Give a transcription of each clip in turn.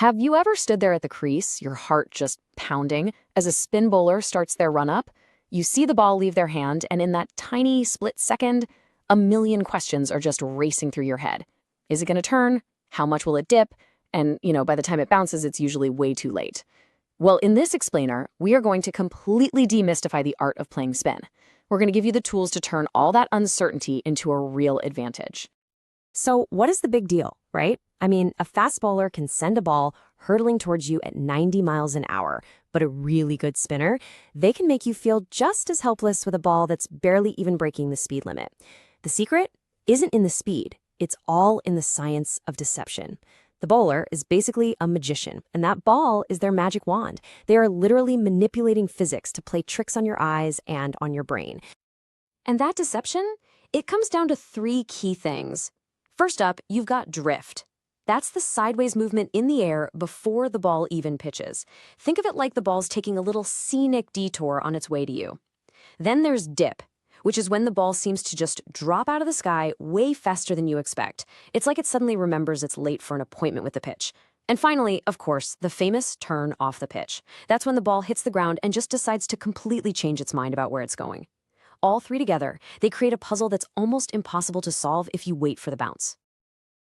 Have you ever stood there at the crease, your heart just pounding, as a spin bowler starts their run up? You see the ball leave their hand, and in that tiny split second, a million questions are just racing through your head. Is it going to turn? How much will it dip? And, by the time it bounces, it's usually way too late. Well, in this explainer, we are going to completely demystify the art of playing spin. We're going to give you the tools to turn all that uncertainty into a real advantage. So what is the big deal, right? I mean, a fast bowler can send a ball hurtling towards you at 90 miles an hour, but a really good spinner, they can make you feel just as helpless with a ball that's barely even breaking the speed limit. The secret isn't in the speed. It's all in the science of deception. The bowler is basically a magician, and that ball is their magic wand. They are literally manipulating physics to play tricks on your eyes and on your brain. And that deception, it comes down to three key things. First up, you've got drift. That's the sideways movement in the air before the ball even pitches. Think of it like the ball's taking a little scenic detour on its way to you. Then there's dip, which is when the ball seems to just drop out of the sky way faster than you expect. It's like it suddenly remembers it's late for an appointment with the pitch. And finally, of course, the famous turn off the pitch. That's when the ball hits the ground and just decides to completely change its mind about where it's going. All three together, they create a puzzle that's almost impossible to solve if you wait for the bounce.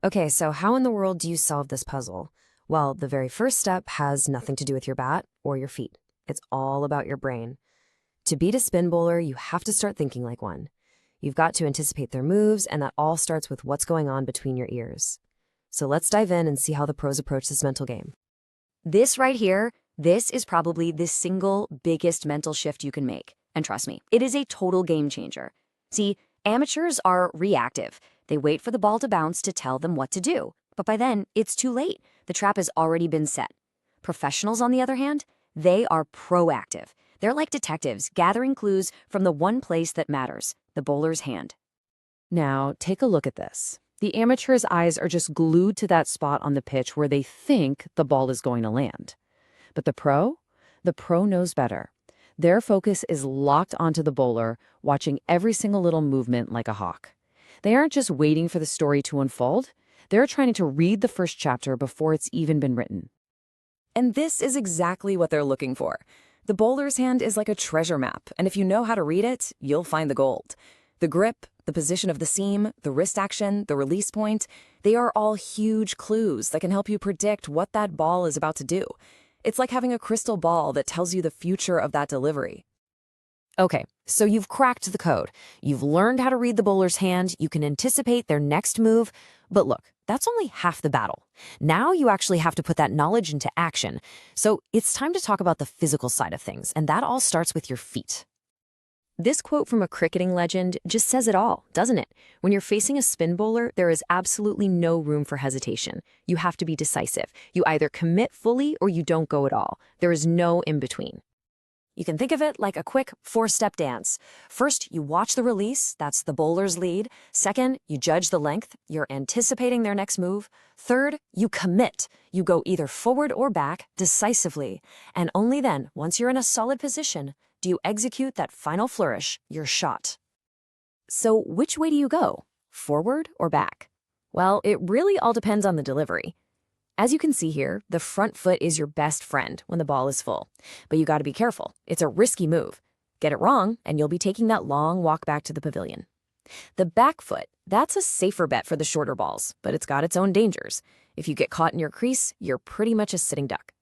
Okay, so how in the world do you solve this puzzle? Well, the very first step has nothing to do with your bat or your feet. It's all about your brain. To beat a spin bowler, you have to start thinking like one. You've got to anticipate their moves, and that all starts with what's going on between your ears. So let's dive in and see how the pros approach this mental game. This right here, this is probably the single biggest mental shift you can make. And trust me, it is a total game changer. See, amateurs are reactive. They wait for the ball to bounce to tell them what to do. But by then, it's too late. The trap has already been set. Professionals, on the other hand, they are proactive. They're like detectives, gathering clues from the one place that matters, the bowler's hand. Now, take a look at this. The amateur's eyes are just glued to that spot on the pitch where they think the ball is going to land. But the pro knows better. Their focus is locked onto the bowler, watching every single little movement like a hawk. They aren't just waiting for the story to unfold. They're trying to read the first chapter before it's even been written. And this is exactly what they're looking for. The bowler's hand is like a treasure map, and if you know how to read it, you'll find the gold. The grip, the position of the seam, the wrist action, the release point, they are all huge clues that can help you predict what that ball is about to do. It's like having a crystal ball that tells you the future of that delivery. Okay, so you've cracked the code. You've learned how to read the bowler's hand, you can anticipate their next move, but look, that's only half the battle. Now you actually have to put that knowledge into action. So it's time to talk about the physical side of things, and that all starts with your feet. This quote from a cricketing legend just says it all, doesn't it? When you're facing a spin bowler, there is absolutely no room for hesitation. You have to be decisive. You either commit fully or you don't go at all. There is no in-between. You can think of it like a quick four-step dance. First, you watch the release, that's the bowler's lead. Second, you judge the length, you're anticipating their next move. Third, you commit. You go either forward or back decisively. And only then, once you're in a solid position, do you execute that final flourish, your shot. So which way do you go? Forward or back? Well, it really all depends on the delivery. As you can see here, the front foot is your best friend when the ball is full. But you got to be careful. It's a risky move. Get it wrong, and you'll be taking that long walk back to the pavilion. The back foot, that's a safer bet for the shorter balls, but it's got its own dangers. If you get caught in your crease, you're pretty much a sitting duck.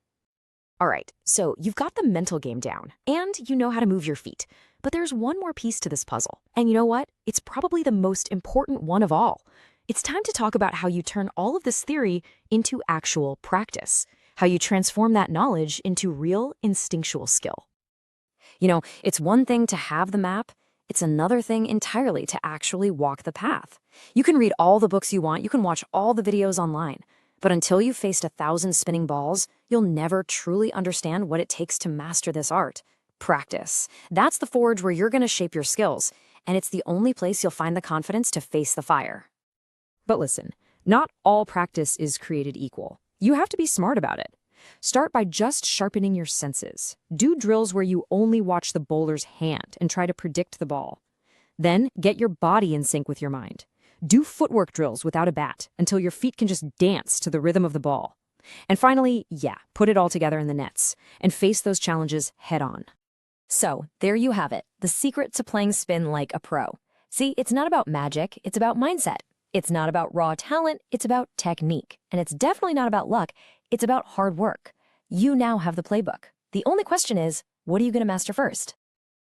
All right, so you've got the mental game down, and you know how to move your feet. But there's one more piece to this puzzle. And you know what? It's probably the most important one of all. It's time to talk about how you turn all of this theory into actual practice, how you transform that knowledge into real instinctual skill. It's one thing to have the map, it's another thing entirely to actually walk the path. You can read all the books you want, you can watch all the videos online, but until you've faced 1,000 spinning balls, you'll never truly understand what it takes to master this art. Practice. That's the forge where you're going to shape your skills, and it's the only place you'll find the confidence to face the fire. But listen, not all practice is created equal. You have to be smart about it. Start by just sharpening your senses. Do drills where you only watch the bowler's hand and try to predict the ball. Then get your body in sync with your mind. Do footwork drills without a bat until your feet can just dance to the rhythm of the ball. And finally, yeah, put it all together in the nets and face those challenges head on. So, there you have it, the secret to playing spin like a pro. See, it's not about magic, it's about mindset. It's not about raw talent, it's about technique. And it's definitely not about luck, it's about hard work. You now have the playbook. The only question is, what are you going to master first?